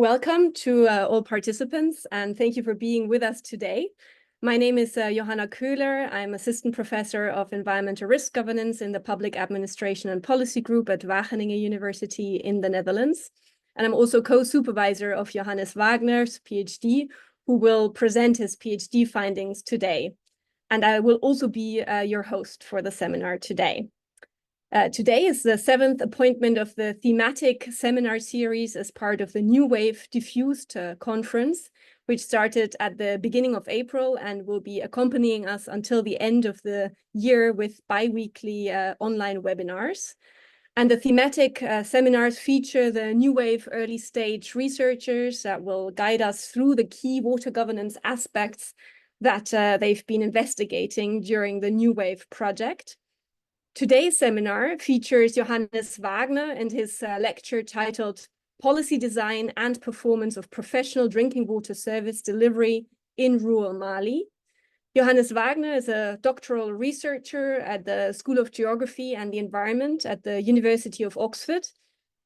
Welcome to all participants, and thank you for being with us today. My name is Johanna Köhler. I'm Assistant Professor of Environmental Risk Governance in the Public Administration and Policy Group at Wageningen University in the Netherlands. And I'm also co-supervisor of Johannes Wagner's PhD, who will present his PhD findings today. And I will also be your host for the seminar today. Today is the 7th appointment of the thematic seminar series as part of the NEWAVE Diffused conference, which started at the beginning of April and will be accompanying us until the end of the year with bi-weekly online webinars. And the thematic seminars feature the NEWAVE early stage researchers that will guide us through the key water governance aspects that they've been investigating during the NEWAVE project. Today's seminar features Johannes Wagner and his lecture titled Policy Design and Performance of Professional Drinking Water Service Delivery in Rural Mali. Johannes Wagner is a doctoral researcher at the School of Geography and the Environment at the University of Oxford.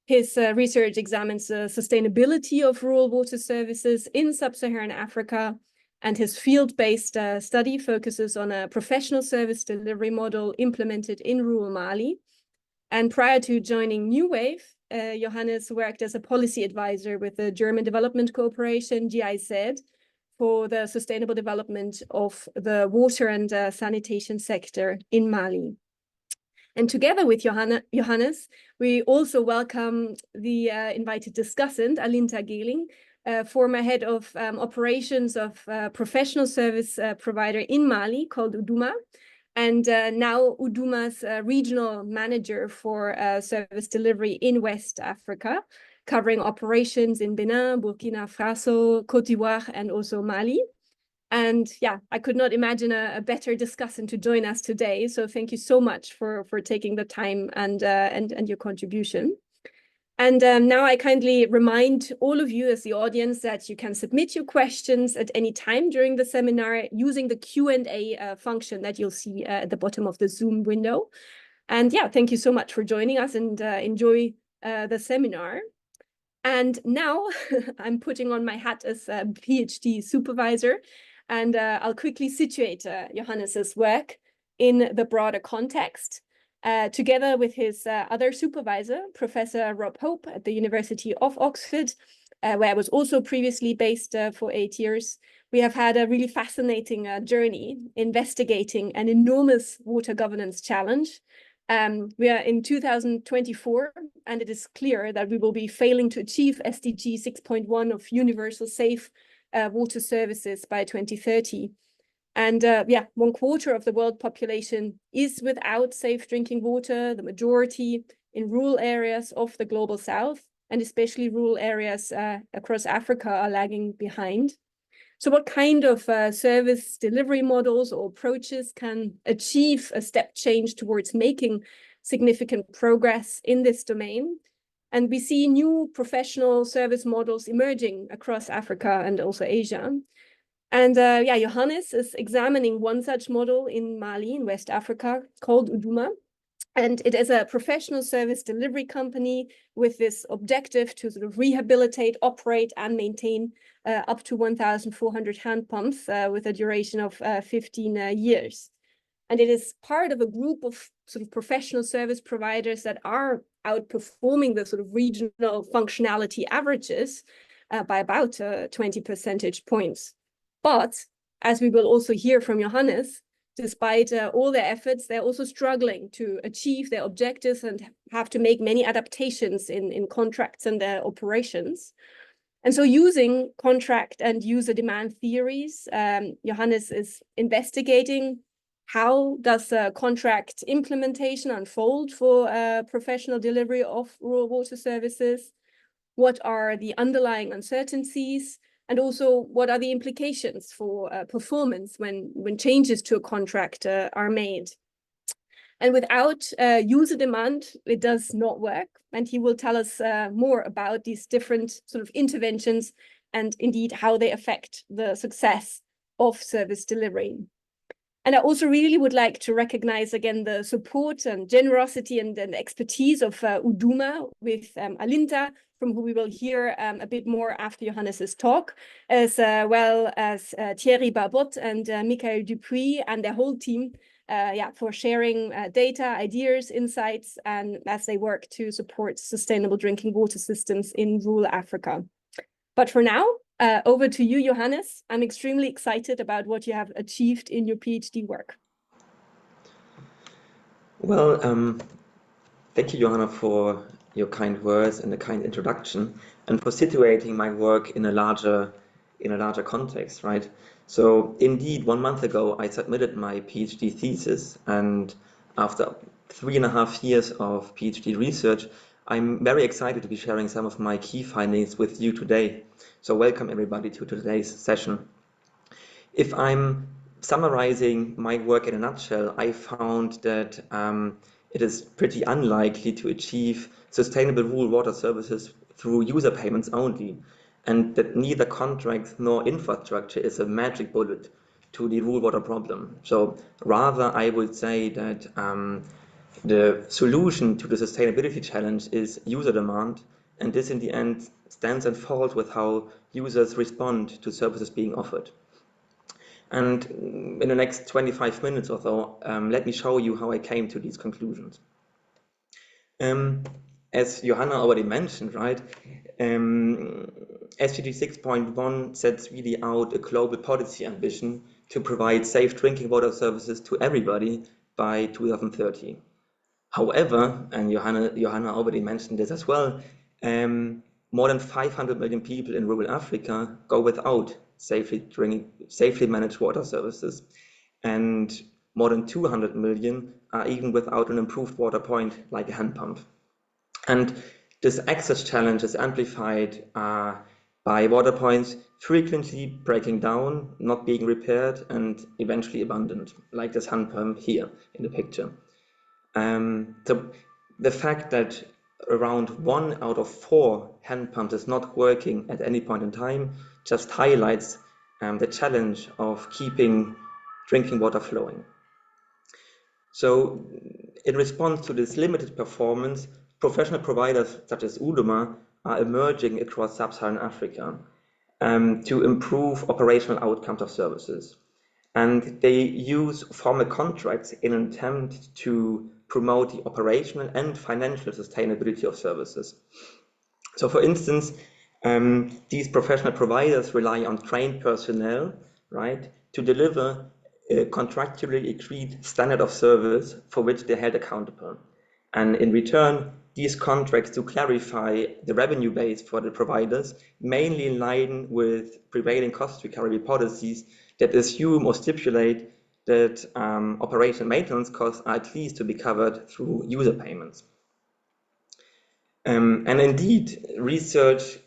His research examines the sustainability of rural water services in sub-Saharan Africa, and his field-based study focuses on a professional service delivery model implemented in rural Mali. And prior to joining NEWAVE, Johannes worked as a policy advisor with the German Development Corporation, GIZ, for the sustainable development of the water and sanitation sector in Mali. And together with Johannes, we also welcome the invited discussant, Alinta Geling, former head of operations of a professional service provider in Mali called Uduma, and now Uduma's regional manager for service delivery in West Africa, covering operations in Benin, Burkina Faso, Côte d'Ivoire, and also Mali. And yeah, I could not imagine a better discussant to join us today. So thank you so much for taking the time and your contribution. And now I kindly remind all of you as the audience that you can submit your questions at any time during the seminar using the Q&A function that you'll see at the bottom of the Zoom window. And yeah, thank you so much for joining us, and enjoy the seminar. And now I'm putting on my hat as a PhD supervisor, and I'll quickly situate Johannes's work in the broader context. Together with his other supervisor, Professor Rob Hope at the University of Oxford, where I was also previously based for 8 years, we have had a really fascinating journey investigating an enormous water governance challenge. We are in 2024, and it is clear that we will be failing to achieve SDG 6.1 of universal safe water services by 2030. And yeah, 1/4 of the world population is without safe drinking water, the majority in rural areas of the global south, and especially rural areas across Africa are lagging behind. So what kind of service delivery models or approaches can achieve a step change towards making significant progress in this domain? And we see new professional service models emerging across Africa and also Asia. And yeah, Johannes is examining one such model in Mali, in West Africa, called Uduma. And it is a professional service delivery company with this objective to sort of rehabilitate, operate, and maintain up to 1,400 hand pumps with a duration of 15 years. And it is part of a group of sort of professional service providers that are outperforming the sort of regional functionality averages by about 20 percentage points. But as we will also hear from Johannes, despite all their efforts, they're also struggling to achieve their objectives and have to make many adaptations in contracts and their operations. And so using contract and user demand theories, Johannes is investigating how does contract implementation unfold for professional delivery of rural water services? What are the underlying uncertainties? And also, what are the implications for performance when changes to a contract are made? And without user demand, it does not work. And he will tell us more about these different sort of interventions and indeed how they affect the success of service delivery. And I also really would like to recognize again the support and generosity and expertise of Uduma with Alinta from who we will hear a bit more after Johannes's talk, as well as Thierry Barbot and Michael Dupuis and their whole team, for sharing data, ideas, insights, and as they work to support sustainable drinking water systems in rural Africa. But for now, over to you, Johannes. I'm extremely excited about what you have achieved in your PhD work. Well, thank you, Johanna, for your kind words and the kind introduction, and for situating my work in a larger context, right? So, indeed, 1 month ago, I submitted my PhD thesis, and after 3.5 years of PhD research, I'm very excited to be sharing some of my key findings with you today. So, welcome everybody to today's session. If I'm summarizing my work in a nutshell, I found that it is pretty unlikely to achieve sustainable rural water services through user payments only, and that neither contracts nor infrastructure is a magic bullet to the rural water problem. So rather, I would say that the solution to the sustainability challenge is user demand, and this in the end stands and falls with how users respond to services being offered. And in the next 25 minutes or so, let me show you how I came to these conclusions. As Johanna already mentioned, right, SDG 6.1 sets really out a global policy ambition to provide safe drinking water services to everybody by 2030. However, and Johanna already mentioned this as well, more than 500 million people in rural Africa go without safely managed water services, and more than 200 million are even without an improved water point like a hand pump. And this access challenge is amplified by water points frequently breaking down, not being repaired, and eventually abandoned, like this hand pump here in the picture. So the fact that around 1 out of 4 hand pumps is not working at any point in time just highlights the challenge of keeping drinking water flowing. So in response to this limited performance, professional providers such as Udoma are emerging across sub-Saharan Africa to improve operational outcomes of services. And they use formal contracts in an attempt to promote the operational and financial sustainability of services. So for instance, these professional providers rely on trained personnel, right, to deliver a contractually agreed standard of service for which they held accountable. And in return, these contracts to clarify the revenue base for the providers, mainly in line with prevailing cost recovery policies that assume or stipulate that operation and maintenance costs are at least to be covered through user payments. And indeed, research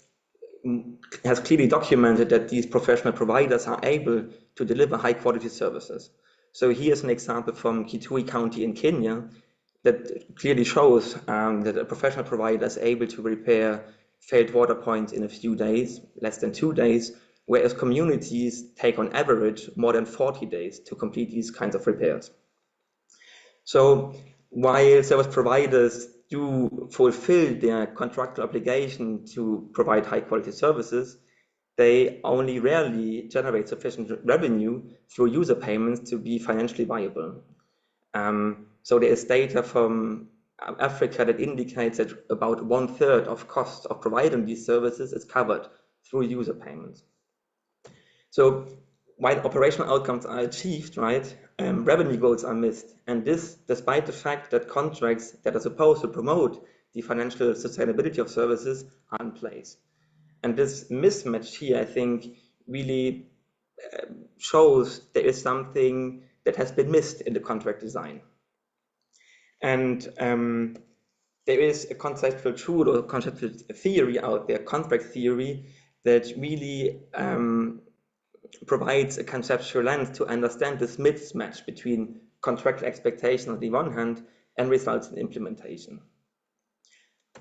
has clearly documented that these professional providers are able to deliver high quality services. So here's an example from Kitui County in Kenya that clearly shows that a professional provider is able to repair failed water points in a few days, less than 2 days, whereas communities take on average more than 40 days to complete these kinds of repairs. So while service providers do fulfill their contractual obligation to provide high quality services, they only rarely generate sufficient revenue through user payments to be financially viable. So there is data from Africa that indicates that about 1/3 of costs of providing these services is covered through user payments. So while operational outcomes are achieved, right, revenue goals are missed, and this despite the fact that contracts that are supposed to promote the financial sustainability of services are in place. And this mismatch here, I think, really shows there is something that has been missed in the contract design. And there is a conceptual tool or conceptual theory out there, contract theory, that really provides a conceptual lens to understand this mismatch between contractual expectation on the one hand and results in implementation.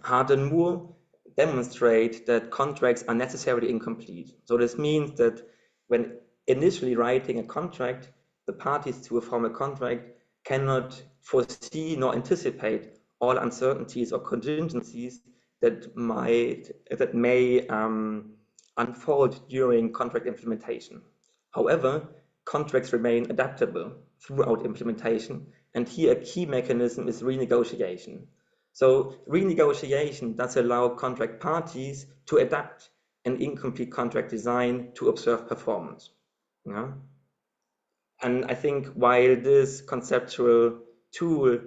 Hart and Moore demonstrate that contracts are necessarily incomplete. So this means that when initially writing a contract, the parties to a formal contract cannot foresee nor anticipate all uncertainties or contingencies that may unfold during contract implementation. However, contracts remain adaptable throughout implementation, and here a key mechanism is renegotiation. So renegotiation does allow contract parties to adapt an incomplete contract design to observe performance. Yeah? And I think while this conceptual tool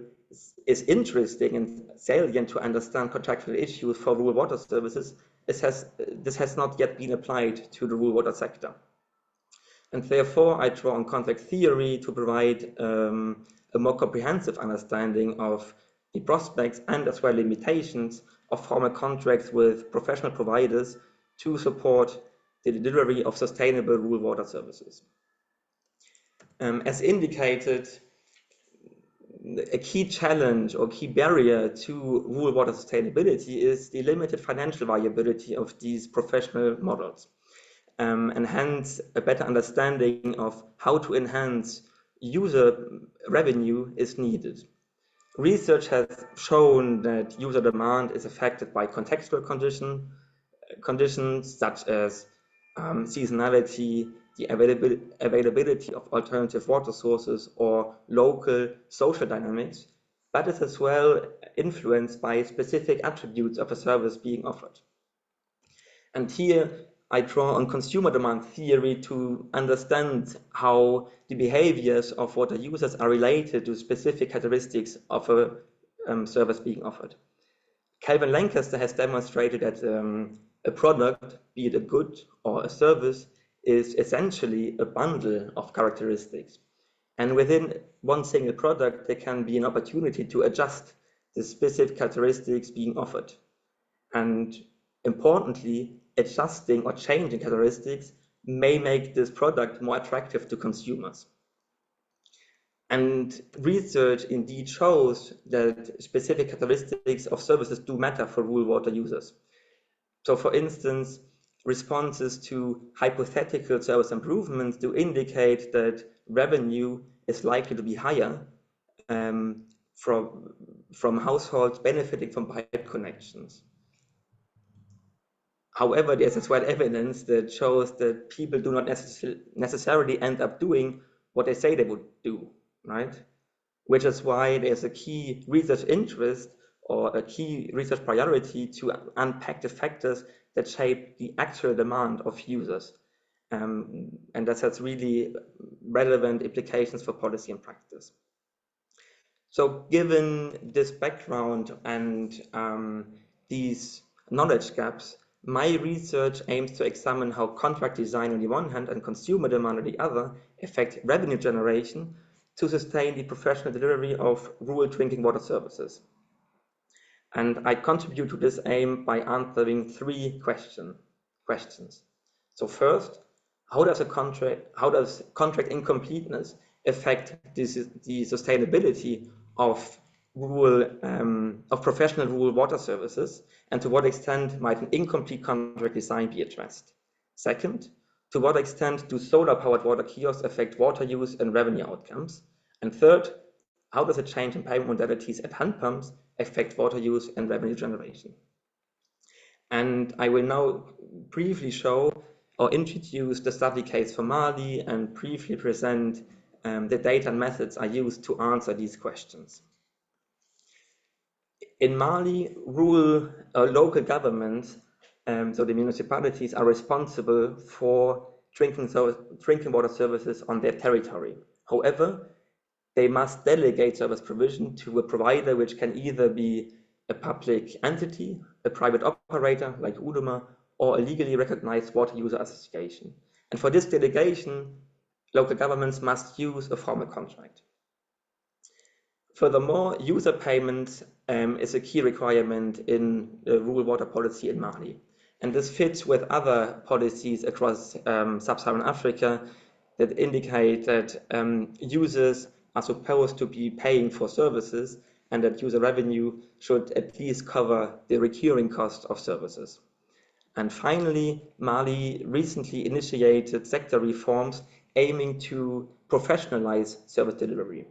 is interesting and salient to understand contractual issues for rural water services, this has not yet been applied to the rural water sector. And therefore, I draw on contract theory to provide a more comprehensive understanding of the prospects and as well limitations of formal contracts with professional providers to support the delivery of sustainable rural water services. As indicated, a key challenge or key barrier to rural water sustainability is the limited financial viability of these professional models. And hence a better understanding of how to enhance user revenue is needed. Research has shown that user demand is affected by contextual conditions such as seasonality, the availability of alternative water sources, or local social dynamics, but is as well influenced by specific attributes of a service being offered. And here I draw on consumer demand theory to understand how the behaviors of water users are related to specific characteristics of a service being offered. Calvin Lancaster has demonstrated that a product, be it a good or a service, is essentially a bundle of characteristics. And within one single product, there can be an opportunity to adjust the specific characteristics being offered. And importantly, adjusting or changing characteristics may make this product more attractive to consumers. And research indeed shows that specific characteristics of services do matter for rural water users. So for instance, responses to hypothetical service improvements do indicate that revenue is likely to be higher from households benefiting from pipe connections. However, there's as well evidence that shows that people do not necessarily end up doing what they say they would do, right? Which is why there's a key research interest or a key research priority to unpack the factors that shape the actual demand of users. And that has really relevant implications for policy and practice. So given this background and these knowledge gaps, my research aims to examine how contract design on the one hand and consumer demand on the other affect revenue generation to sustain the professional delivery of rural drinking water services. And I contribute to this aim by answering three questions. So first, how does contract incompleteness affect the sustainability of professional rural water services, and to what extent might an incomplete contract design be addressed? Second, to what extent do solar-powered water kiosks affect water use and revenue outcomes? And third, how does a change in payment modalities at hand pumps affect water use and revenue generation? And I will now briefly show or introduce the study case for Mali and briefly present the data and methods I used to answer these questions. In Mali, rural local governments, so the municipalities, are responsible for drinking water services on their territory. However, they must delegate service provision to a provider, which can either be a public entity, a private operator like Udoma, or a legally recognized water user association. And for this delegation, local governments must use a formal contract. Furthermore, user payment is a key requirement in the rural water policy in Mali. And this fits with other policies across sub-Saharan Africa that indicate that users are supposed to be paying for services and that user revenue should at least cover the recurring cost of services. And finally, Mali recently initiated sector reforms aiming to professionalize service delivery.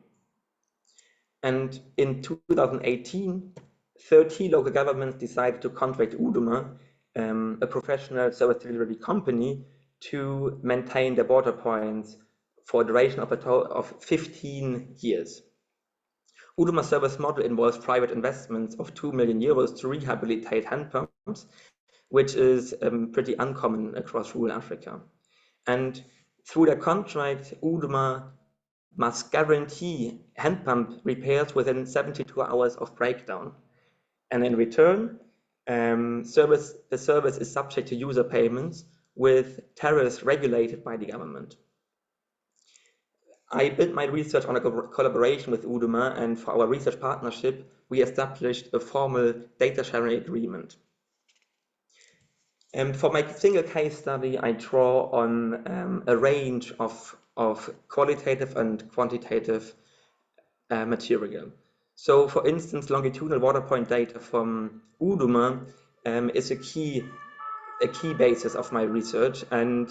And in 2018, 30 local governments decided to contract Uduma, a professional service delivery company, to maintain their water points for a duration of a total of 15 years. Uduma's service model involves private investments of 2 million euros to rehabilitate hand pumps, which is pretty uncommon across rural Africa. And through the contract, Uduma must guarantee hand pump repairs within 72 hours of breakdown. And in return, the service is subject to user payments with tariffs regulated by the government. I built my research on a collaboration with Uduma, and for our research partnership, we established a formal data sharing agreement. For my single case study, I draw on a range of qualitative and quantitative material. So, for instance, longitudinal water point data from Uduma is a key basis of my research, and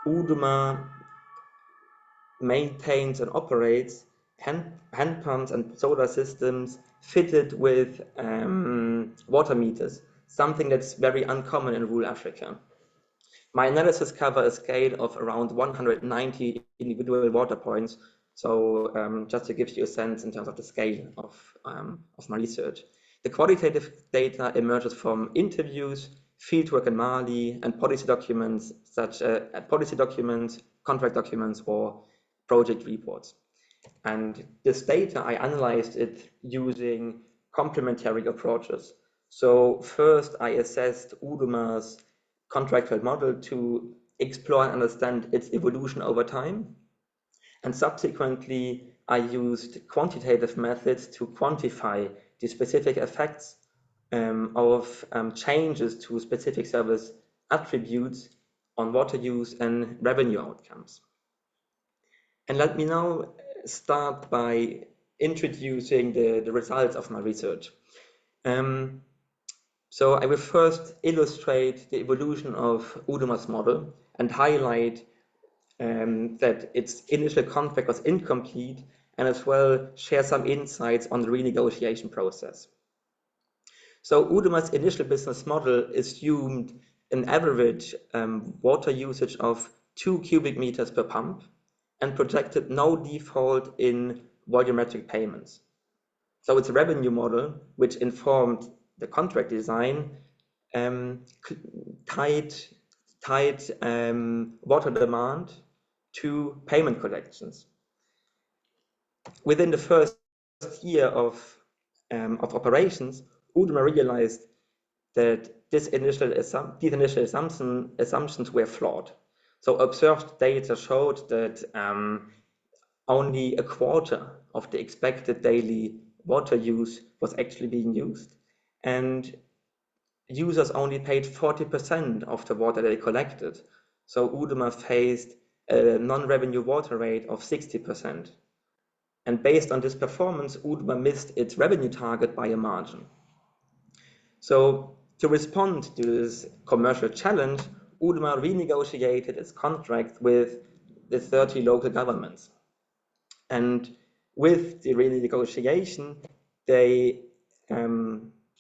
Uduma maintains and operates hand pumps and solar systems fitted with water meters, something that's very uncommon in rural Africa. My analysis covers a scale of around 190 individual water points, so just to give you a sense in terms of the scale of my research. The qualitative data emerges from interviews, fieldwork in Mali, and policy documents, contract documents, or project reports. And this data, I analyzed it using complementary approaches. So first, I assessed Uduma's contractual model to explore and understand its evolution over time. And subsequently, I used quantitative methods to quantify the specific effects of changes to specific service attributes on water use and revenue outcomes. And let me now start by introducing the results of my research. So I will first illustrate the evolution of Uduma's model and highlight that its initial contract was incomplete, and as well share some insights on the renegotiation process. So Uduma's initial business model assumed an average water usage of 2 cubic meters per pump and projected no default in volumetric payments. So its revenue model, which informed the contract design, tied water demand to payment collections. Within the first year of operations, Uduma realized that these initial assumptions were flawed. So observed data showed that only a quarter of the expected daily water use was actually being used, and users only paid 40% of the water they collected. So Uduma faced a non-revenue water rate of 60%. And based on this performance, Uduma missed its revenue target by a margin. So to respond to this commercial challenge, Uduma renegotiated its contract with the 30 local governments. And with the renegotiation, they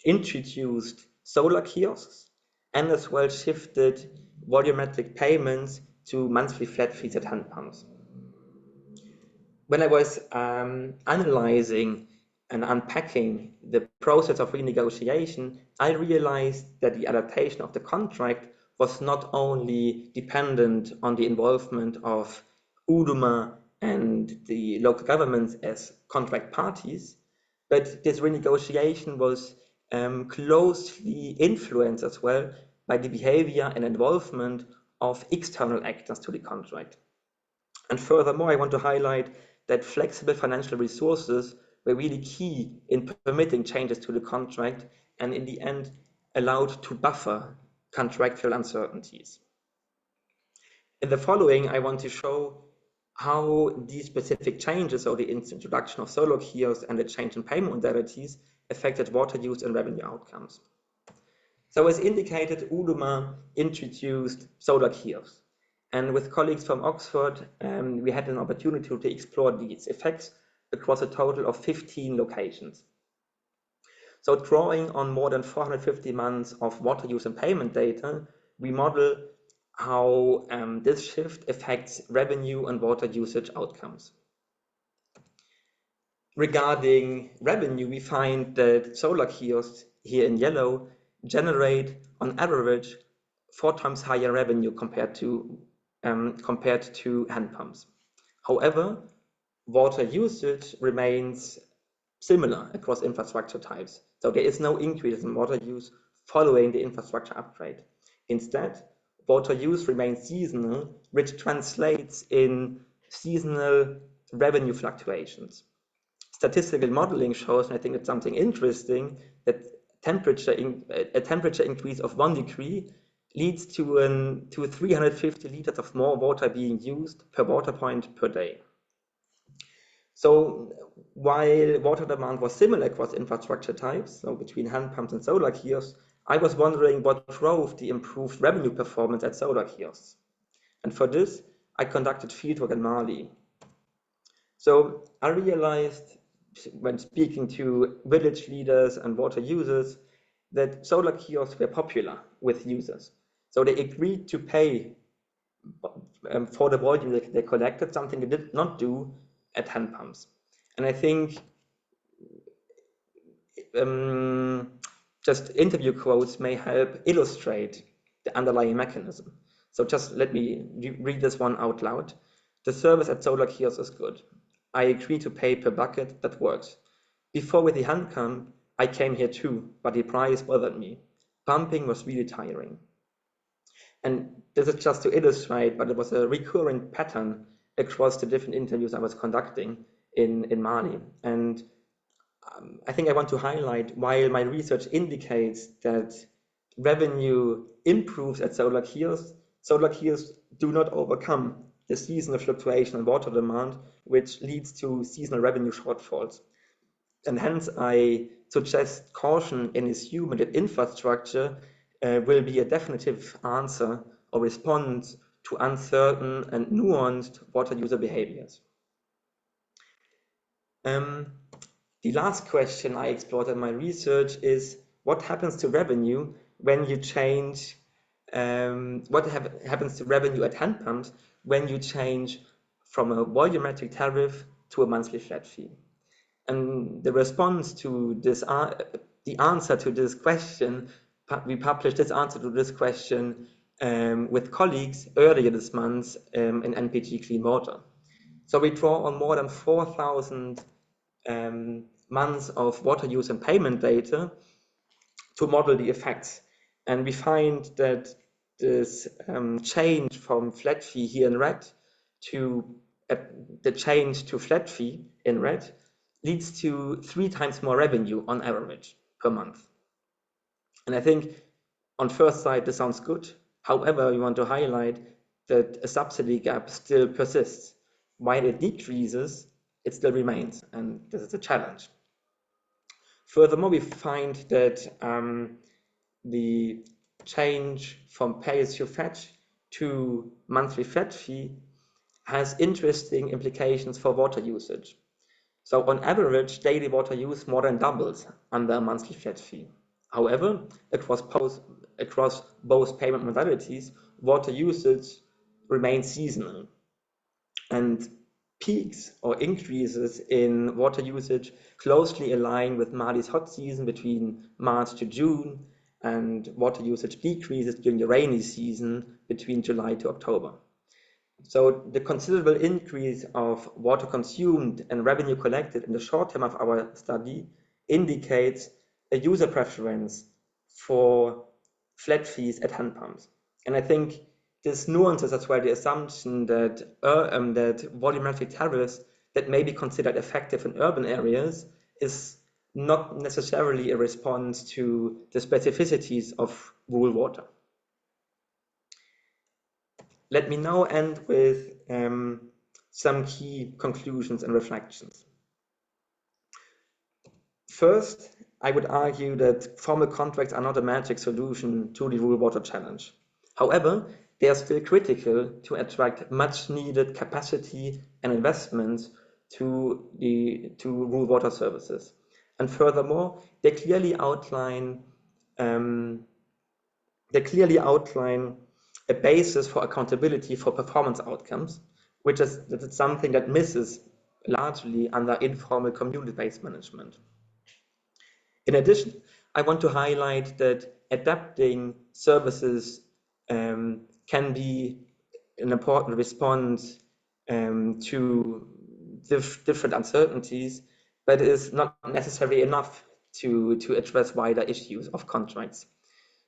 introduced solar kiosks and as well shifted volumetric payments to monthly flat fees at hand pumps. When I was analyzing and unpacking the process of renegotiation, I realized that the adaptation of the contract was not only dependent on the involvement of Uduma and the local governments as contract parties, but this renegotiation was closely influenced as well by the behavior and involvement of external actors to the contract. And furthermore, I want to highlight that flexible financial resources were really key in permitting changes to the contract and in the end allowed to buffer contractual uncertainties. In the following, I want to show how these specific changes, or the introduction of solar kiosks and the change in payment modalities, affected water use and revenue outcomes. So as indicated, Uduma introduced solar kiosks. And with colleagues from Oxford, we had an opportunity to explore these effects across a total of 15 locations. So drawing on more than 450 months of water use and payment data, we model how this shift affects revenue and water usage outcomes. Regarding revenue, we find that solar kiosks here in yellow generate on average 4 times higher revenue compared to hand pumps. However, water usage remains similar across infrastructure types. So there is no increase in water use following the infrastructure upgrade. Instead, water use remains seasonal, which translates in seasonal revenue fluctuations. Statistical modeling shows, and I think it's something interesting, that a temperature increase of 1 degree leads to 350 liters of more water being used per water point per day. So while water demand was similar across infrastructure types, so between hand pumps and solar kiosks, I was wondering what drove the improved revenue performance at solar kiosks. And for this, I conducted fieldwork in Mali. So I realized when speaking to village leaders and water users that solar kiosks were popular with users. So they agreed to pay for the volume that they collected, something they did not do at hand pumps. And I think just interview quotes may help illustrate the underlying mechanism. So just let me read this one out loud. The service at solar kiosks is good. I agree to pay per bucket, that works. Before with the hand pump, I came here too, but the price bothered me. Pumping was really tiring. And this is just to illustrate, but it was a recurring pattern across the different interviews I was conducting in Mali. And I think I want to highlight, while my research indicates that revenue improves at solar kiosks do not overcome the seasonal fluctuation in water demand, which leads to seasonal revenue shortfalls. And hence, I suggest caution in assuming that infrastructure will be a definitive answer or response to uncertain and nuanced water user behaviors. The last question I explored in my research is what happens to revenue when you change, happens to revenue at hand pumps when you change from a volumetric tariff to a monthly flat fee. And the response to this, the answer to this question, we published this answer to this question with colleagues earlier this month in NPG Clean Water. So we draw on more than 4,000 months of water use and payment data to model the effects. And we find that this change from flat fee here in red to the change to flat fee in red leads to 3 times more revenue on average per month. And I think on first sight, this sounds good. However, we want to highlight that a subsidy gap still persists. While it decreases, it still remains, and this is a challenge. Furthermore, we find that the change from pay-as-you-fetch to monthly flat fee has interesting implications for water usage. So on average, daily water use more than doubles under a monthly flat fee. However, across both payment modalities, water usage remains seasonal. And peaks or increases in water usage closely align with Mali's hot season between March to June, and water usage decreases during the rainy season between July to October. So the considerable increase of water consumed and revenue collected in the short term of our study indicates a user preference for flat fees at hand pumps. And I think this nuances as well the assumption that volumetric tariffs that may be considered effective in urban areas is not necessarily a response to the specificities of rural water. Let me now end with some key conclusions and reflections. First, I would argue that formal contracts are not a magic solution to the rural water challenge. However, they are still critical to attract much needed capacity and investments to rural water services. And furthermore, they clearly outline a basis for accountability for performance outcomes, which is something that misses largely under informal community-based management. In addition, I want to highlight that adapting services can be an important response to different uncertainties, but it is not necessarily enough to address wider issues of contracts.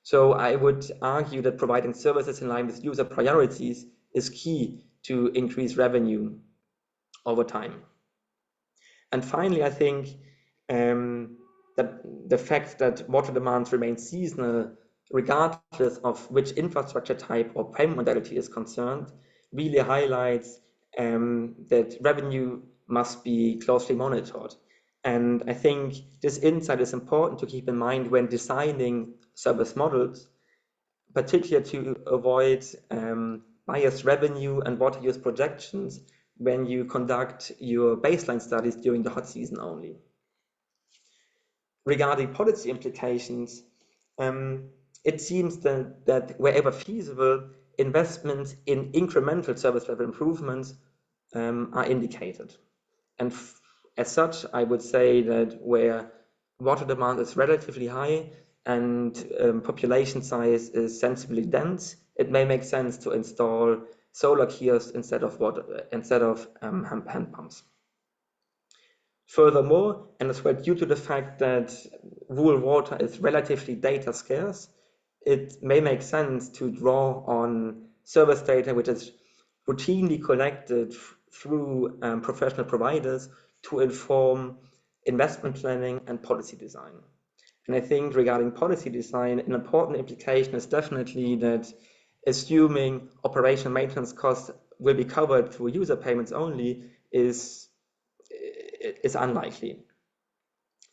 So I would argue that providing services in line with user priorities is key to increase revenue over time. And finally, I think that the fact that water demand remains seasonal, regardless of which infrastructure type or payment modality is concerned, really highlights that revenue must be closely monitored. And I think this insight is important to keep in mind when designing service models, particularly to avoid biased revenue and water use projections when you conduct your baseline studies during the hot season only. Regarding policy implications, it seems that wherever feasible, investments in incremental service level improvements are indicated. And as such, I would say that where water demand is relatively high and population size is sensibly dense, it may make sense to install solar kiosks instead of hand pumps. Furthermore, and as well due to the fact that rural water is relatively data scarce, it may make sense to draw on service data which is routinely collected through professional providers to inform investment planning and policy design. And I think regarding policy design, an important implication is definitely that assuming operational maintenance costs will be covered through user payments only is unlikely.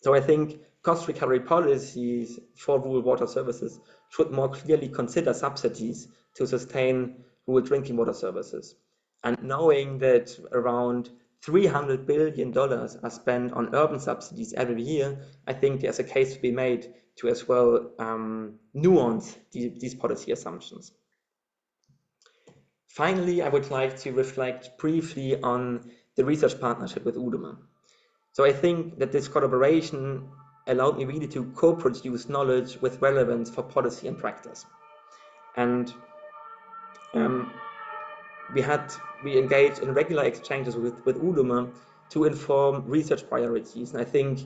So I think cost recovery policies for rural water services should more clearly consider subsidies to sustain rural drinking water services. And knowing that around $300 billion are spent on urban subsidies every year, I think there's a case to be made to as well nuance these policy assumptions. Finally, I would like to reflect briefly on the research partnership with Udemy. So I think that this collaboration allowed me really to co-produce knowledge with relevance for policy and practice. And we engaged in regular exchanges with Udemy to inform research priorities. And I think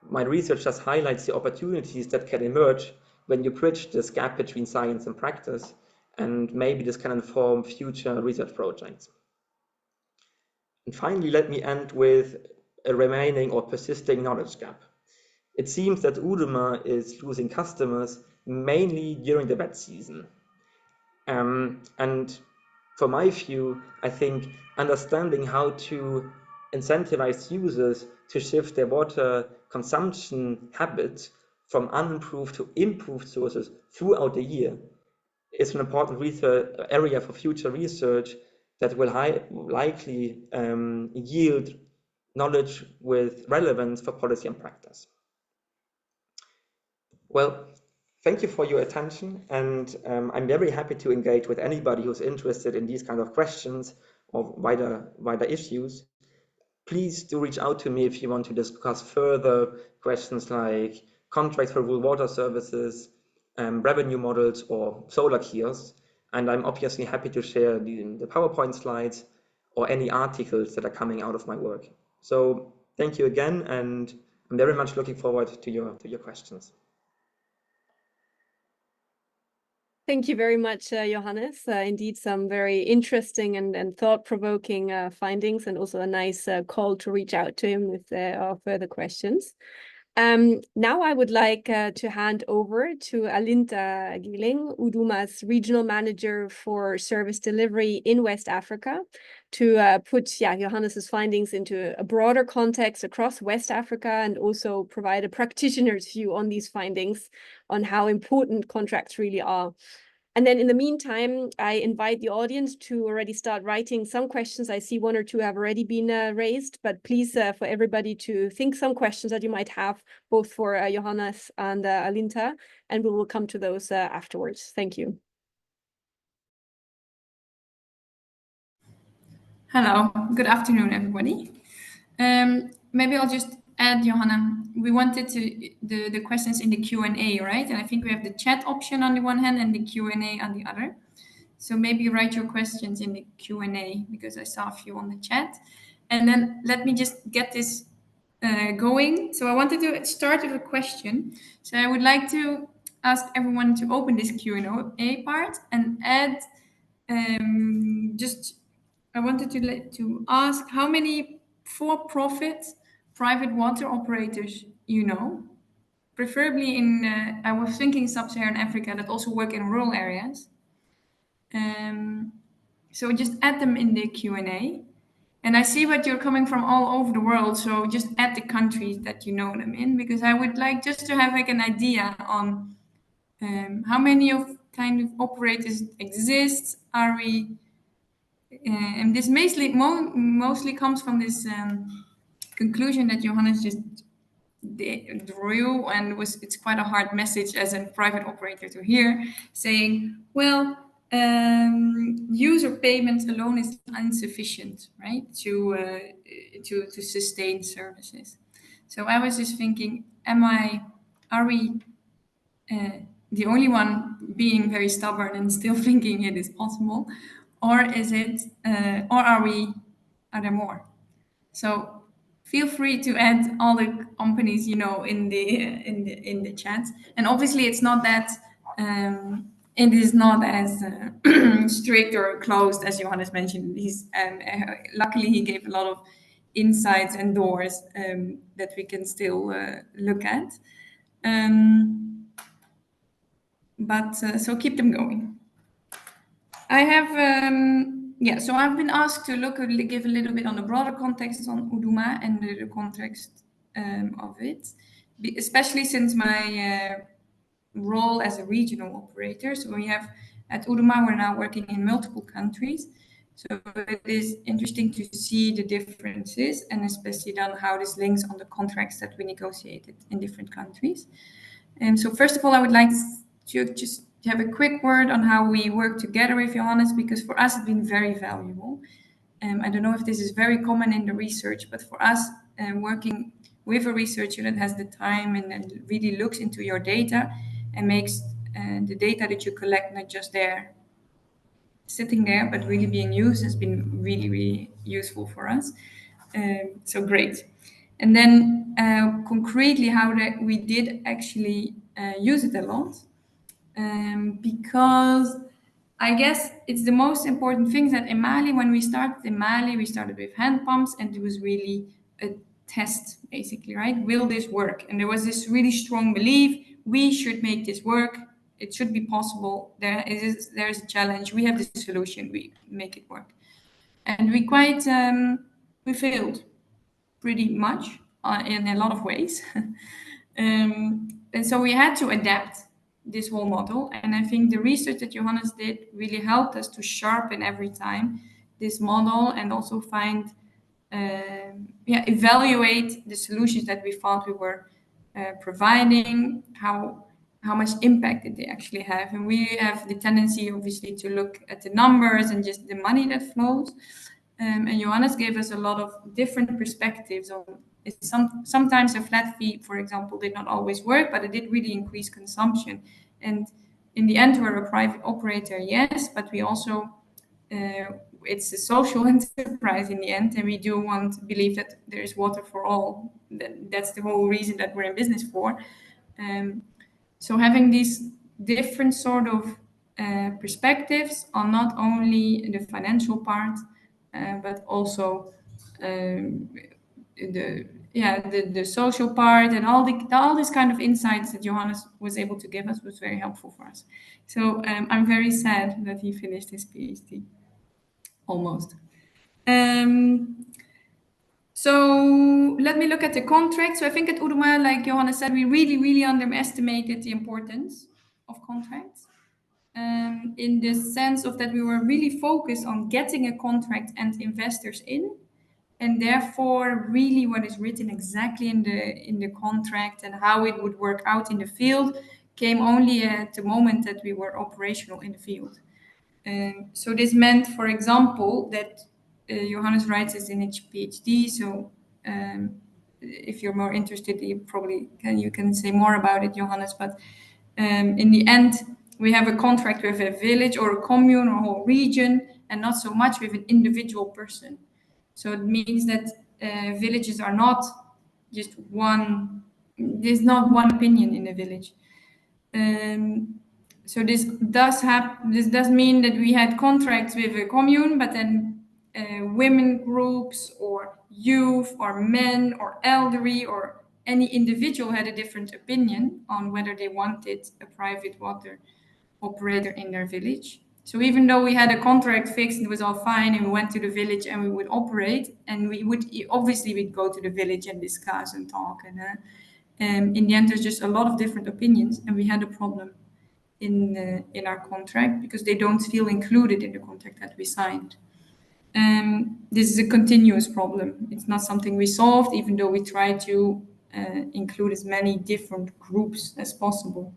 my research just highlights the opportunities that can emerge when you bridge this gap between science and practice, and maybe this can inform future research projects. And finally, let me end with a remaining or persisting knowledge gap. It seems that Udemy is losing customers mainly during the wet season. And from my view, I think understanding how to incentivize users to shift their water consumption habits from unimproved to improved sources throughout the year is an important area for future research that will likely yield knowledge with relevance for policy and practice. Well, thank you for your attention, and I'm very happy to engage with anybody who's interested in these kind of questions or wider issues. Please do reach out to me if you want to discuss further questions like contracts for rural water services, revenue models, or solar kiosks. And I'm obviously happy to share the PowerPoint slides or any articles that are coming out of my work. So thank you again, and I'm very much looking forward to your questions. Thank you very much, Johannes. Indeed, some very interesting and thought-provoking findings, and also a nice call to reach out to him with our further questions. Now I would like to hand over to Alinta Giling, Udema's regional manager for service delivery in West Africa, to put Johannes's findings into a broader context across West Africa, and also provide a practitioner's view on these findings, on how important contracts really are. And then in the meantime, I invite the audience to already start writing some questions. I see one or two have already been raised, but please, for everybody to think some questions that you might have, both for Johannes and Alinta, and we will come to those afterwards. Thank you. Hello, good afternoon, everybody. Maybe I'll just add, Johanna, we wanted to the questions in the Q&A, right? And I think we have the chat option on the one hand and the Q&A on the other. So maybe write your questions in the Q&A because I saw a few on the chat. And then let me just get this going. So I wanted to start with a question. So I would like to ask everyone to open this Q&A part and add I wanted to ask how many for-profit private water operators you know, preferably in, I was thinking sub-Saharan Africa that also work in rural areas. So just add them in the Q&A. And I see what you're coming from all over the world, so just add the countries that you know them in, because I would like just to have like an idea on how many of kind of operators exist. Are we and this mostly comes from this conclusion that Johannes just drew, and it's quite a hard message as a private operator to hear, saying, well, user payments alone is insufficient, right, to sustain services. So I was just thinking, are we the only one being very stubborn and still thinking it is possible, or is it, or are there more? So feel free to add all the companies you know in the chat. And obviously, it's not that it is not as strict or closed as Johannes mentioned. He's luckily he gave a lot of insights and doors that we can still look at. So keep them going. I have, so I've been asked to give a little bit on the broader context on Uduma and the context of it, especially since my role as a regional operator. So we have, at Uduma, we're now working in multiple countries. So it is interesting to see the differences, and especially on how this links on the contracts that we negotiated in different countries. And so first of all, I would like to just have a quick word on how we work together with Johannes, because for us it's been very valuable. I don't know if this is very common in the research, but for us, working with a researcher that has the time and really looks into your data and makes the data that you collect not just there sitting there, but really being used, has been really, really useful for us. So great. And then concretely how we did actually use it a lot. Because I guess it's the most important thing that in Mali, when we started in Mali, we started with hand pumps, and it was really a test, basically, right? Will this work? And there was this really strong belief, we should make this work. It should be possible. There's a challenge. We have the solution. We make it work. And we failed pretty much in a lot of ways. And so we had to adapt this whole model. And I think the research that Johannes did really helped us to sharpen every time this model, and also find, evaluate the solutions that we thought we were providing, how much impact did they actually have. And we have the tendency, obviously, to look at the numbers and just the money that flows. And Johannes gave us a lot of different perspectives on it. Sometimes a flat fee, for example, did not always work, but it did really increase consumption. And in the end, we're a private operator, yes, but we also, it's a social enterprise in the end, and we do believe that there is water for all. That's the whole reason that we're in business for. So having these different sort of perspectives on not only the financial part, but also the social part, and all these kind of insights that Johannes was able to give us was very helpful for us. So I'm very sad that he finished his PhD, almost. So let me look at the contract. So I think at Uduma, like Johannes said, we really, really underestimated the importance of contracts. in the sense of that we were really focused on getting a contract and investors in, and therefore really what is written exactly in the contract and how it would work out in the field came only at the moment that we were operational in the field. So this meant, for example, that Johannes writes this in his PhD. So if you're more interested, you can say more about it, Johannes. But in the end, we have a contract with a village or a commune or a whole region, and not so much with an individual person. So it means that villages are not just one. There's not one opinion in a village. So this does mean that we had contracts with a commune, but then women groups or youth or men or elderly or any individual had a different opinion on whether they wanted a private water operator in their village. So even though we had a contract fixed, it was all fine, and we went to the village and we would operate, and we'd go to the village and discuss and talk, and in the end, there's just a lot of different opinions, and we had a problem in our contract because they don't feel included in the contract that we signed. This is a continuous problem. It's not something we solved, even though we try to include as many different groups as possible.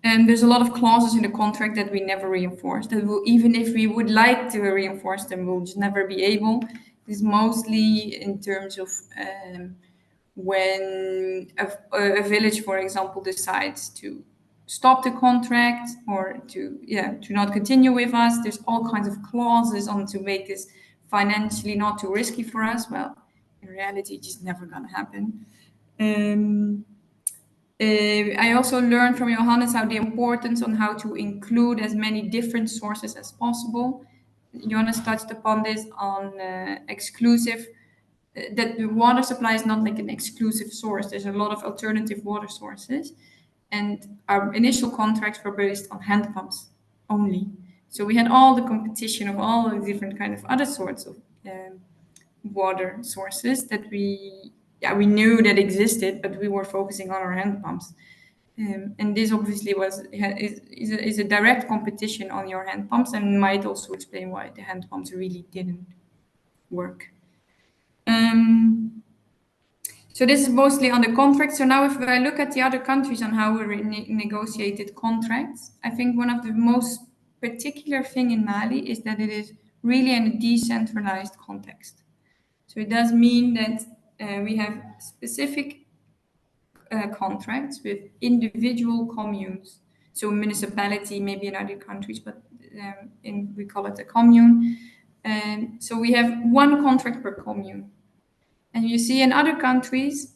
And there's a lot of clauses in the contract that we never reinforce. That even if we would like to reinforce them, we'll just never be able. It's mostly in terms of when a village, for example, decides to stop the contract or to not continue with us. There's all kinds of clauses on to make this financially not too risky for us. Well, in reality, it's just never going to happen. I also learned from Johannes how the importance on how to include as many different sources as possible. Johannes touched upon this on exclusive, that the water supply is not like an exclusive source. There's a lot of alternative water sources. And our initial contracts were based on hand pumps only. So we had all the competition of all the different kind of other sorts of water sources that we knew that existed, but we were focusing on our hand pumps. And this obviously is a direct competition on your hand pumps, and might also explain why the hand pumps really didn't work. So this is mostly on the contract. So now if I look at the other countries and how we negotiated contracts, I think one of the most particular thing in Mali is that it is really in a decentralized context. So it does mean that we have specific contracts with individual communes. So a municipality, maybe in other countries, but we call it a commune. So we have one contract per commune. And you see in other countries,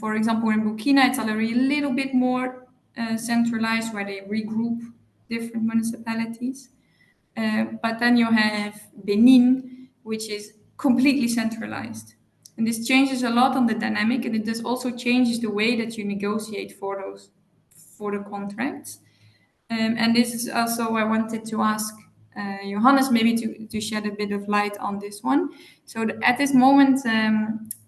for example, in Burkina, it's already a little bit more centralized, where they regroup different municipalities. But then you have Benin, which is completely centralized. And this changes a lot on the dynamic, and it does also changes the way that you negotiate for the contracts. And this is also, I wanted to ask Johannes maybe to shed a bit of light on this one. So at this moment,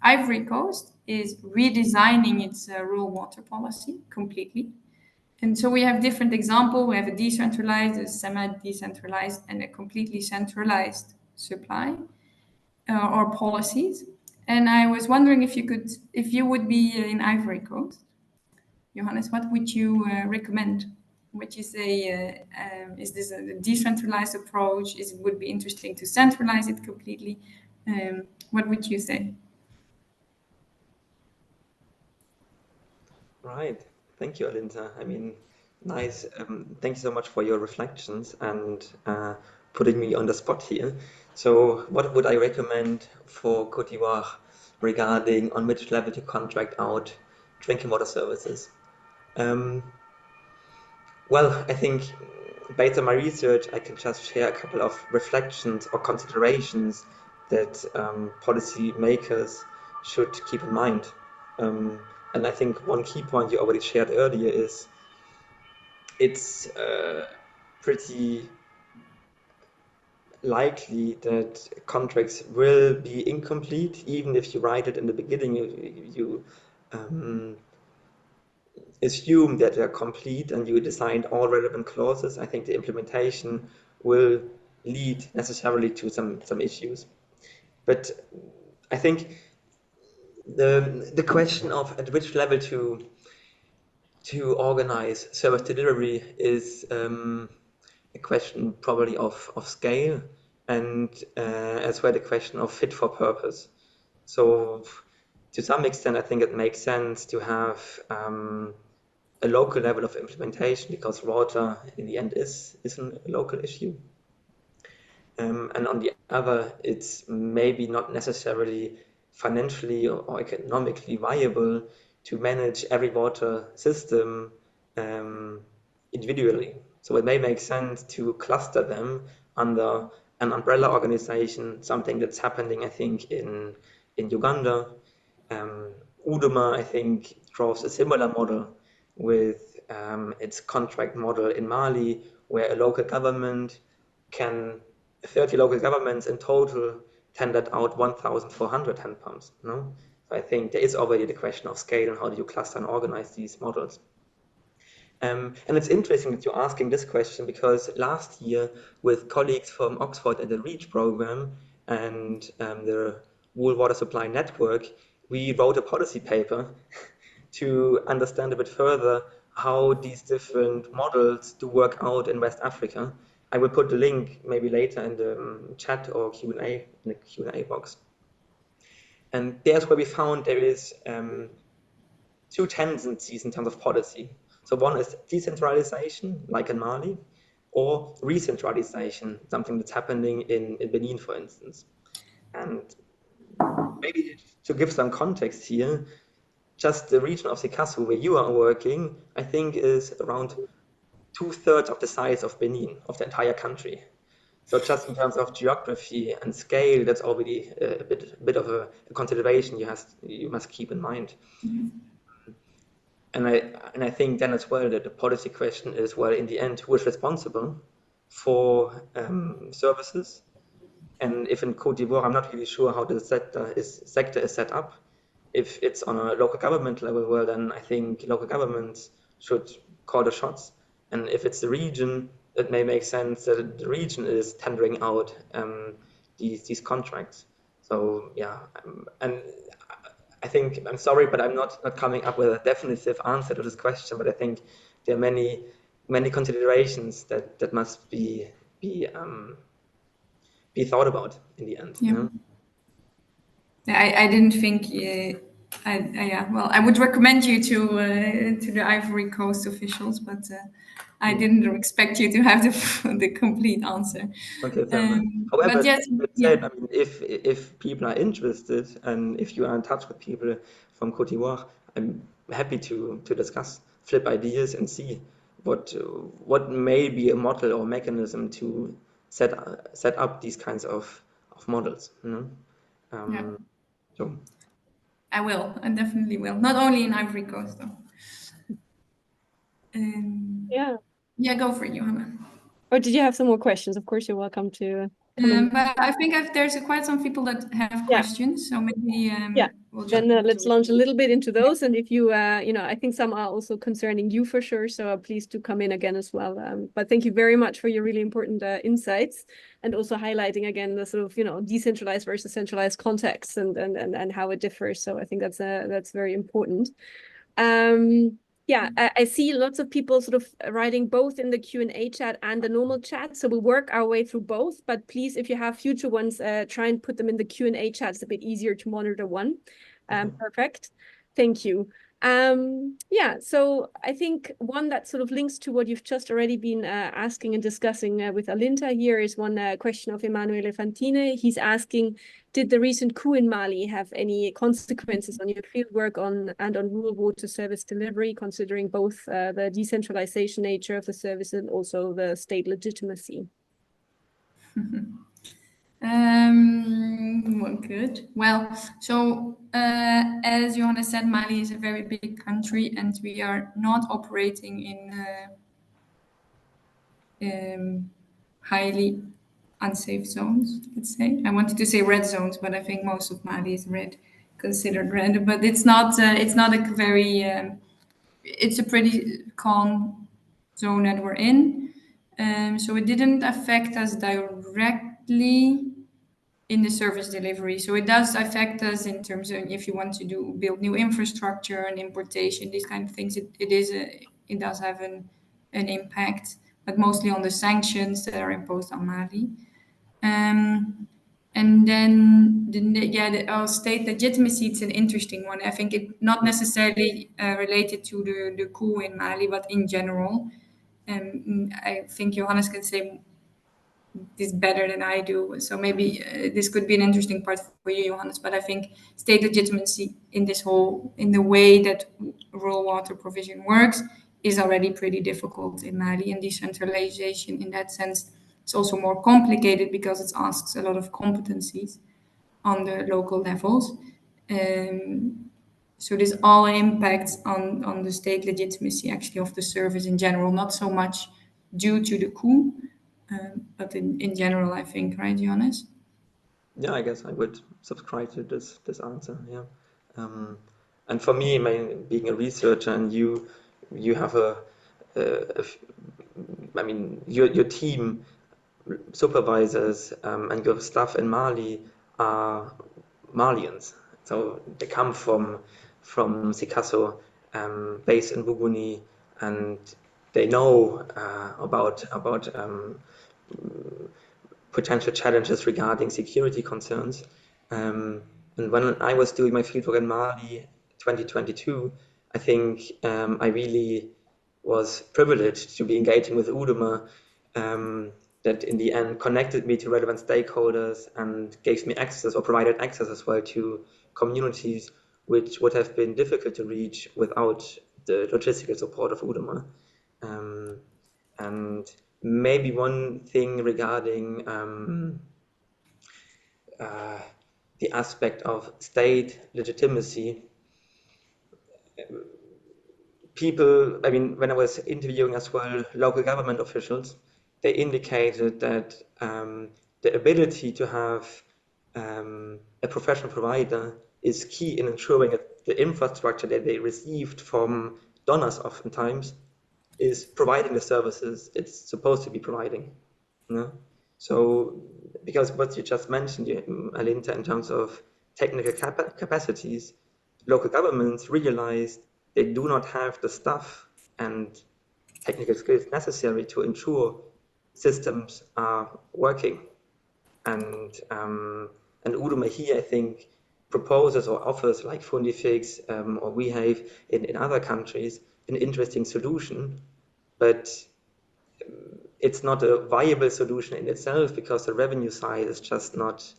Ivory Coast is redesigning its rural water policy completely. And so we have different examples. We have a decentralized, a semi-decentralized, and a completely centralized supply or policies. And I was wondering if you would be in Ivory Coast, Johannes, what would you recommend? Would you say, is this a decentralized approach? Would be interesting to centralize it completely? What would you say? Right. Thank you, Alinta. I mean, nice. Thank you so much for your reflections and putting me on the spot here. So what would I recommend for Côte d'Ivoire regarding on which level to contract out drinking water services? Well, I think based on my research, I can just share a couple of reflections or considerations that policymakers should keep in mind. And I think one key point you already shared earlier is it's pretty likely that contracts will be incomplete, even if you write it in the beginning. assume that they're complete and you designed all relevant clauses, I think the implementation will lead necessarily to some issues. But I think the question of at which level to organize service delivery is a question probably of scale, and as well the question of fit for purpose. So to some extent, I think it makes sense to have a local level of implementation, because water in the end is a local issue. And on the other, it's maybe not necessarily financially or economically viable to manage every water system individually. So it may make sense to cluster them under an umbrella organization, something that's happening, I think, in Uganda. Uduma, I think, draws a similar model with its contract model in Mali, where a local government 30 local governments in total tendered out 1,400 hand pumps. No? So I think there is already the question of scale and how do you cluster and organize these models. And it's interesting that you're asking this question, because last year with colleagues from Oxford and the REACH program and the Rural Water Supply Network, we wrote a policy paper to understand a bit further how these different models do work out in West Africa. I will put the link maybe later in the chat or Q&A, in the Q&A box. And there's where we found there is two tendencies in terms of policy. So one is decentralization, like in Mali, or re-centralization, something that's happening in Benin, for instance. And maybe to give some context here, just the region of Sikasso where you are working, I think is around 2/3 of the size of Benin, of the entire country. So just in terms of geography and scale, that's already a bit of a consideration you must keep in mind. And I think then as well that the policy question is, well, in the end, who is responsible for services? And if in Côte d'Ivoire, I'm not really sure how the sector is set up. If it's on a local government level, well, then I think local governments should call the shots. And if it's the region, it may make sense that the region is tendering out these contracts. So yeah, and I think, I'm sorry, but I'm not coming up with a definitive answer to this question. But I think there are many considerations that must be thought about in the end. Yeah. You know? I didn't think. Yeah. Well, I would recommend you to the Ivory Coast officials, but I didn't expect you to have the complete answer. Okay, fair enough. However, but yes, that said, I mean, if people are interested and if you are in touch with people from Côte d'Ivoire, I'm happy to discuss, flip ideas, and see what may be a model or mechanism to set up these kinds of models. You know? Yeah. So I will. I definitely will. Not only in Ivory Coast, though. Yeah. Yeah, go for it, Johanna. Or did you have some more questions? Of course, you're welcome to come in. But I think there's quite some people that have questions, so maybe we'll then let's launch a little bit into those. And if you, I think some are also concerning you for sure. So please do come in again as well. But thank you very much for your really important insights, and also highlighting again the sort of, decentralized versus centralized context and how it differs. So I think that's very important. Yeah, I see lots of people sort of writing both in the Q&A chat and the normal chat. So we'll work our way through both. But please, if you have future ones, try and put them in the Q&A chat. It's a bit easier to monitor one. Perfect. Thank you. Yeah, so I think one that sort of links to what you've just already been asking and discussing with Alinta here is one question of Emanuele Fantine. He's asking, did the recent coup in Mali have any consequences on your fieldwork and on rural water service delivery, considering both the decentralization nature of the service and also the state legitimacy? Good. Well, so as Johannes said, Mali is a very big country, and we are not operating in highly unsafe zones, let's say. I wanted to say red zones, but I think most of Mali is considered red. But it's not a very it's a pretty calm zone that we're in. So it didn't affect us directly in the service delivery. So it does affect us in terms of if you want to build new infrastructure and importation, these kind of things. It does have an impact, but mostly on the sanctions that are imposed on Mali. And then the state legitimacy, it's an interesting one. I think it not necessarily related to the coup in Mali, but in general. I think Johannes can say this better than I do. So maybe this could be an interesting part for you, Johannes. But I think state legitimacy in the way that rural water provision works is already pretty difficult in Mali, and decentralization in that sense is also more complicated because it asks a lot of competencies on the local levels. So this all impacts on the state legitimacy actually of the service in general, not so much due to the coup, but in general, I think, right, Johannes? Yeah, I guess I would subscribe to this answer. Yeah, and for me, being a researcher, and you have I mean, your team supervisors and your staff in Mali are Malians, so they come from Sikasso, based in Buguni, and they know about potential challenges regarding security concerns. And when I was doing my fieldwork in Mali 2022, I think I really was privileged to be engaging with UDUMA, that in the end connected me to relevant stakeholders and gave me access, or provided access as well, to communities which would have been difficult to reach without the logistical support of UDUMA. And maybe one thing regarding the aspect of state legitimacy. People, I mean, when I was interviewing as well local government officials, they indicated that the ability to have a professional provider is key in ensuring that the infrastructure that they received from donors oftentimes is providing the services it's supposed to be providing. You know? So, because what you just mentioned, Alinta, in terms of technical capacities, local governments realized they do not have the staff and technical skills necessary to ensure systems are working. And UDUMA here, I think, proposes or offers, like Fundifix or WeHave in other countries, an interesting solution, but it's not a viable solution in itself because the revenue side is just not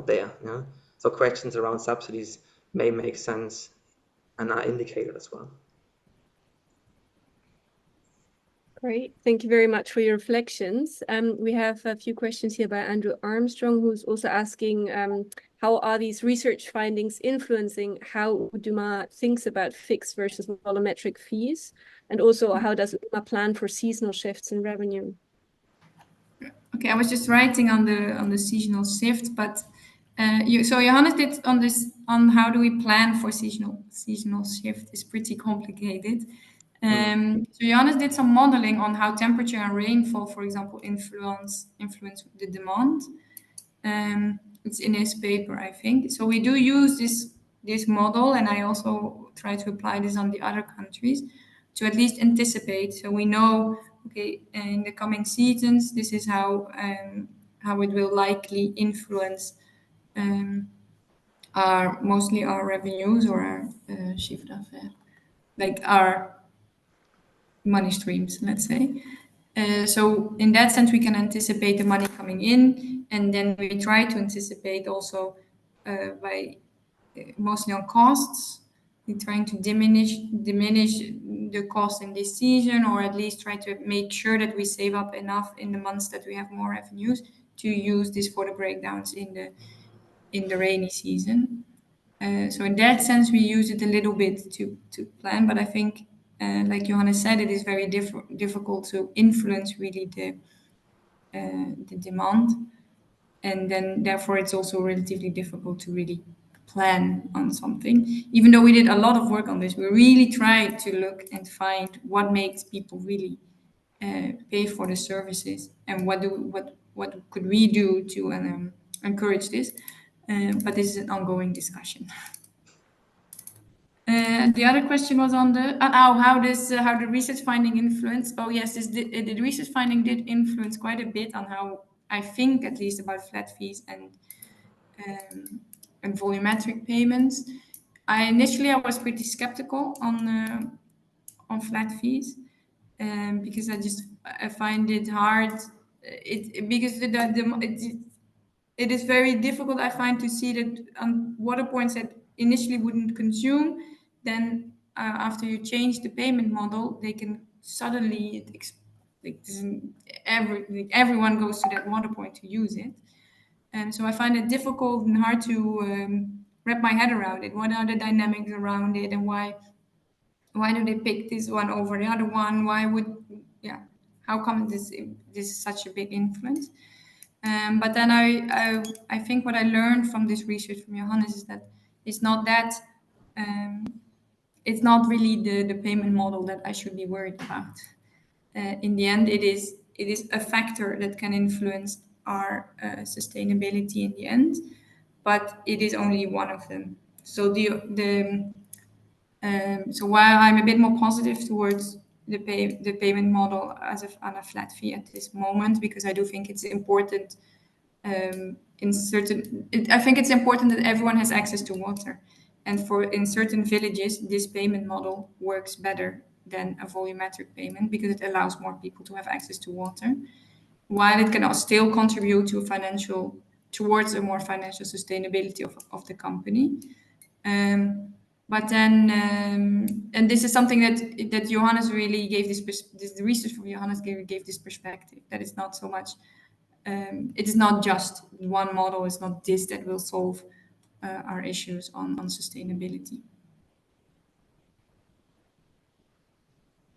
there. Yeah? So questions around subsidies may make sense and are indicated as well. Great, thank you very much for your reflections. We have a few questions here by Andrew Armstrong, who's also asking how are these research findings influencing how UDUMA thinks about fixed versus volumetric fees, and also how does UDUMA plan for seasonal shifts in revenue? Okay, I was just writing on the seasonal shift, but so Johannes did on how do we plan for seasonal shift is pretty complicated. So Johannes did some modeling on how temperature and rainfall, for example, influence the demand. It's in his paper, I think. So we do use this model, and I also try to apply this on the other countries to at least anticipate. So we know, okay, in the coming seasons, this is how it will likely influence mostly our revenues or our chiffre d'affaires, like our money streams, let's say. So in that sense, we can anticipate the money coming in, and then we try to anticipate also by mostly on costs. We're trying to diminish the cost in this season, or at least try to make sure that we save up enough in the months that we have more revenues to use this for the breakdowns in the rainy season. So in that sense, we use it a little bit to plan, but I think, like Johannes said, it is very difficult to influence really the demand, and then therefore it's also relatively difficult to really plan on something. Even though we did a lot of work on this, we really tried to look and find what makes people really pay for the services, and what could we do to encourage this. But this is an ongoing discussion. The other question was on the how the research finding influence. Oh yes, the research finding did influence quite a bit on how I think, at least, about flat fees and volumetric payments. Initially I was pretty skeptical on flat fees, because I find it hard. Because it is very difficult, I find, to see that water points that initially wouldn't consume, then after you change the payment model, they can suddenly, everyone goes to that water point to use it. And so I find it difficult and hard to wrap my head around it. What are the dynamics around it, and why do they pick this one over the other one? How come this is such a big influence? But then I think what I learned from this research from Johannes is that it's not really the payment model that I should be worried about. In the end, it is a factor that can influence our sustainability in the end, but it is only one of them. So so while I'm a bit more positive towards the payment model on a flat fee at this moment, because I do think it's important. I think it's important that everyone has access to water, and in certain villages, this payment model works better than a volumetric payment, because it allows more people to have access to water, while it can still contribute towards a more financial sustainability of the company. But then, and this is something that Johannes really gave the research from Johannes gave this perspective, that it's not so much. It is not just one model. It's not this that will solve our issues on sustainability.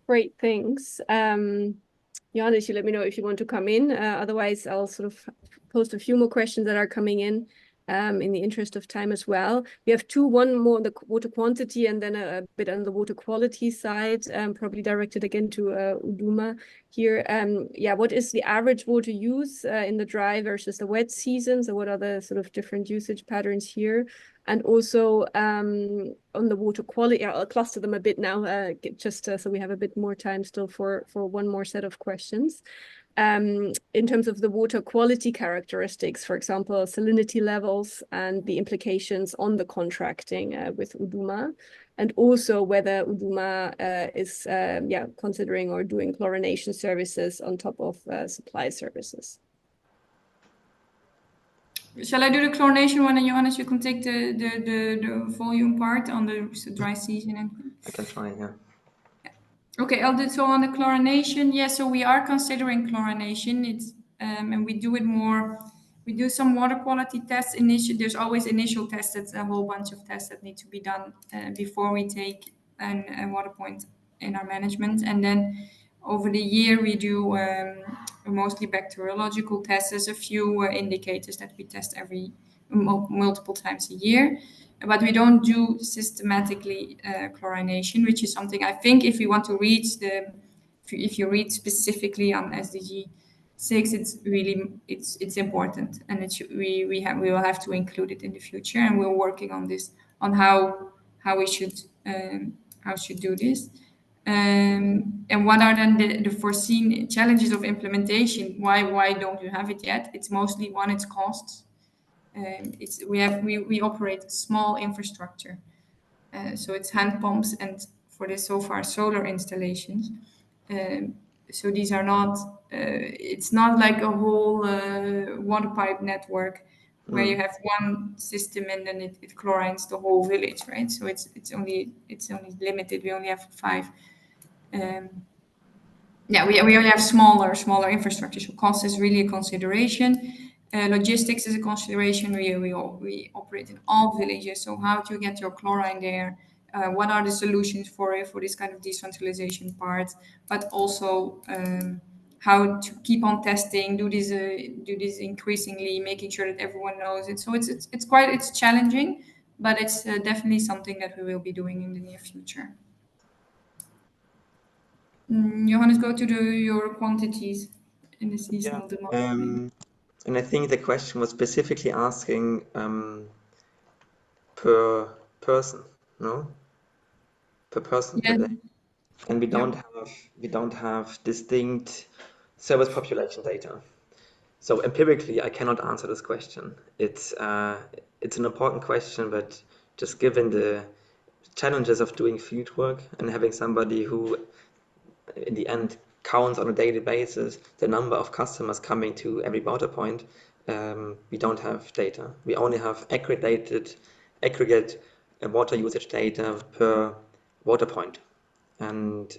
Great, thanks. Johannes, you let me know if you want to come in. Otherwise, I'll sort of post a few more questions that are coming in the interest of time as well. We have one more on the water quantity, and then a bit on the water quality side, probably directed again to Uduma here. What is the average water use in the dry versus the wet season? So what are the sort of different usage patterns here? And also on the water quality, I'll cluster them a bit now, just so we have a bit more time still for one more set of questions. In terms of the water quality characteristics, for example, salinity levels and the implications on the contracting with Uduma, and also whether Uduma is considering or doing chlorination services on top of supply services. Shall I do the chlorination one, and Johannes, you can take the volume part on the dry season? I can try, yeah. Okay, I'll do so on the chlorination. Yeah, so we are considering chlorination. It's and we do it more. We do some water quality tests. There's always initial tests. That's a whole bunch of tests that need to be done before we take a water point in our management. And then over the year, we do mostly bacteriological tests. There's a few indicators that we test multiple times a year. But we don't do systematically chlorination, which is something I think if we want to reach if you read specifically on SDG 6, it's important, and we will have to include it in the future, and we're working on this, on how we should do this. And what are then the foreseen challenges of implementation? Why don't you have it yet? It's mostly one, it's costs. We operate small infrastructure, so it's hand pumps, and for this so far solar installations. So these are not. It's not like a whole water pipe network where you have one system and then it chlorines the whole village, right? So it's only limited. We only have 5. We only have smaller infrastructure. So cost is really a consideration. Logistics is a consideration. We operate in all villages. So how to get your chlorine there? What are the solutions for this kind of decentralization part? But also how to keep on testing, do this increasingly, making sure that everyone knows it. So it's challenging, but it's definitely something that we will be doing in the near future. Johannes, go to your quantities in the seasonal demand. And I think the question was specifically asking per person, no? Per person per day. And we don't have distinct service population data. So empirically, I cannot answer this question. It's an important question, but just given the challenges of doing field work and having somebody who, in the end, counts on a daily basis the number of customers coming to every water point, we don't have data. We only have aggregate water usage data per water point. And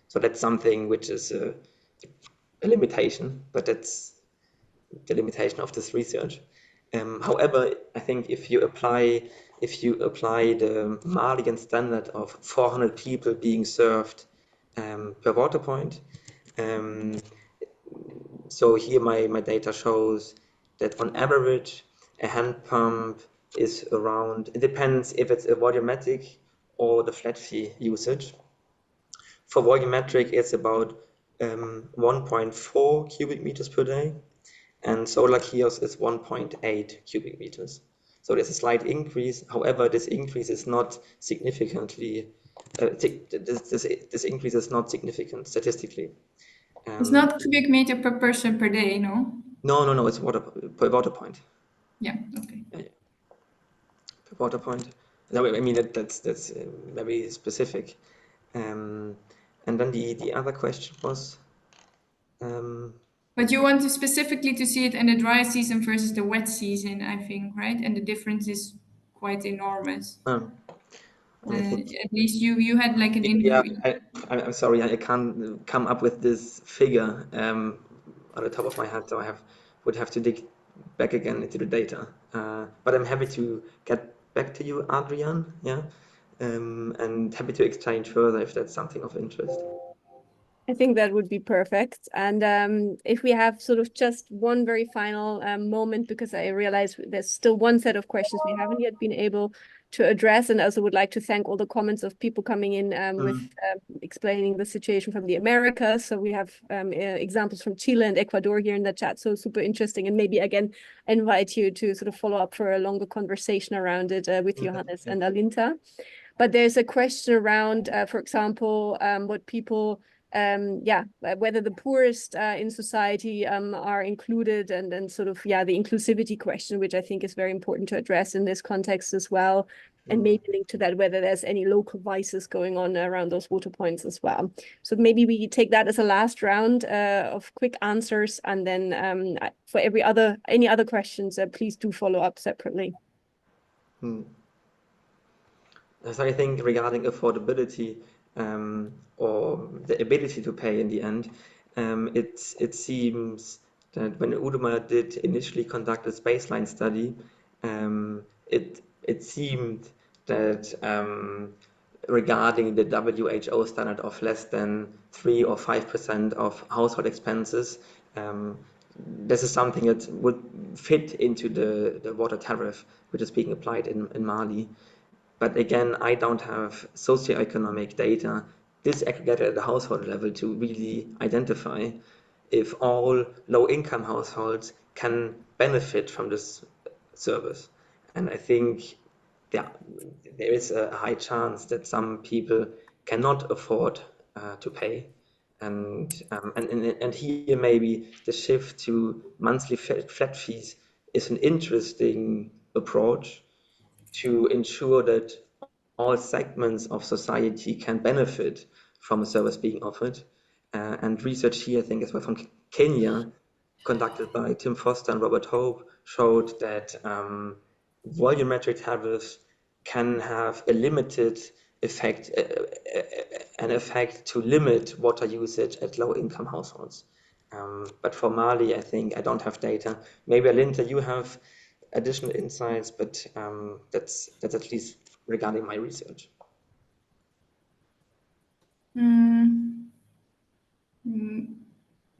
so that's something which is a limitation, but that's the limitation of this research. However, I think if you apply the Malian standard of 400 people being served per water point, so here my data shows that on average a hand pump is around, it depends if it's a volumetric or the flat fee usage. For volumetric, it's about 1.4 cubic meters per day, and solar kiosk is 1.8 cubic meters. So there's a slight increase. However, this increase is not significantly. This increase is not significant statistically. It's not cubic meter per person per day, no? No. It's per water point. Yeah. Okay. Yeah. Per water point. No, I mean that's very specific. And then the other question was. But you want to specifically to see it in the dry season versus the wet season, I think, right? And the difference is quite enormous. At least you had like an increase. I'm sorry, I can't come up with this figure on the top of my head, so would have to dig back again into the data. But I'm happy to get back to you, Adrian. Yeah, and happy to exchange further if that's something of interest. I think that would be perfect. And if we have sort of just one very final moment, because I realize there's still one set of questions we haven't yet been able to address, and I also would like to thank all the comments of people coming in with explaining the situation from the Americas. So we have examples from Chile and Ecuador here in the chat, so super interesting. And maybe again, invite you to sort of follow up for a longer conversation around it with Johannes and Alinta. But there's a question around, for example, what people whether the poorest in society are included, and then sort of the inclusivity question, which I think is very important to address in this context as well, and maybe link to that whether there's any local vices going on around those water points as well. So maybe we take that as a last round of quick answers, and then for any other questions, please do follow up separately. So I think regarding affordability, or the ability to pay in the end, it seems that when Uduma did initially conduct a baseline study, it seemed that regarding the WHO standard of less than 3 or 5% of household expenses, this is something that would fit into the water tariff which is being applied in Mali. But again, I don't have socioeconomic data disaggregated at the household level to really identify if all low-income households can benefit from this service. And I think there is a high chance that some people cannot afford to pay. And here maybe the shift to monthly flat fees is an interesting approach to ensure that all segments of society can benefit from a service being offered. And research here, I think as well from Kenya, conducted by Tim Foster and Robert Hope, showed that volumetric tariffs can have a limited effect, an effect to limit water usage at low-income households. But for Mali, I think I don't have data. Maybe Alinta, you have additional insights, but that's at least regarding my research.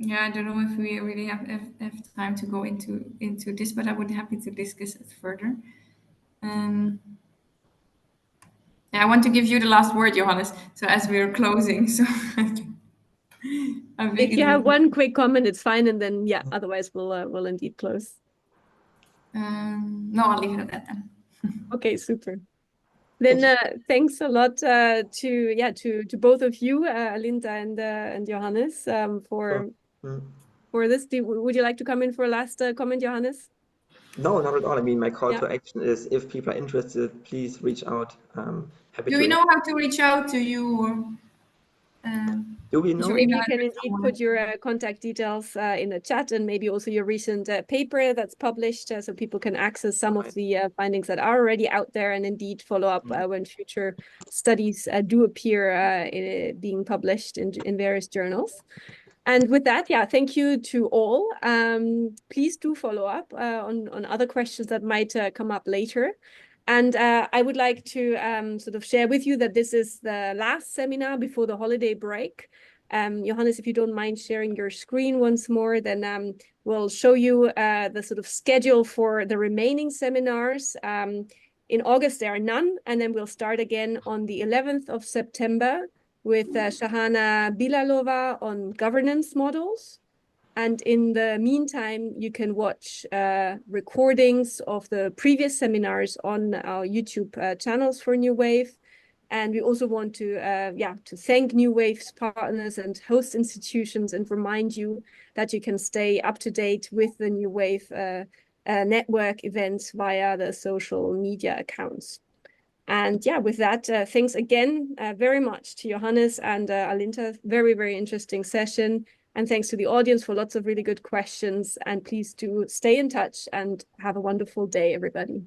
Yeah, I don't know if we really have time to go into this, but I would be happy to discuss it further. Yeah, I want to give you the last word, Johannes. So as we're closing, so if you have one quick comment, it's fine, and then yeah, otherwise we'll indeed close. No, I'll leave it at that then. Okay, super. Then thanks a lot to both of you, Alinta and Johannes, for this. Would you like to come in for a last comment, Johannes? No, not at all. I mean, my call to action is if people are interested, please reach out. Happy Do to. we know how to reach out to you? Or, do we know? Maybe you can indeed put your contact details in the chat, and maybe also your recent paper that's published, so people can access some of the findings that are already out there, and indeed follow up when future studies do appear being published in various journals. And with that, yeah, thank you to all. Please do follow up on other questions that might come up later. And I would like to sort of share with you that this is the last seminar before the holiday break. Johannes, if you don't mind sharing your screen once more, then we'll show you the sort of schedule for the remaining seminars. In August, there are none, and then we'll start again on the 11th of September with Shahana Bilalova on governance models. And in the meantime, you can watch recordings of the previous seminars on our YouTube channels for NEWAVE. And we also want to thank NEWAVE's partners and host institutions, and remind you that you can stay up to date with the NEWAVE network events via the social media accounts. And yeah, with that, thanks again very much to Johannes and Alinta. Very, very interesting session. And thanks to the audience for lots of really good questions. And please do stay in touch and have a wonderful day, everybody.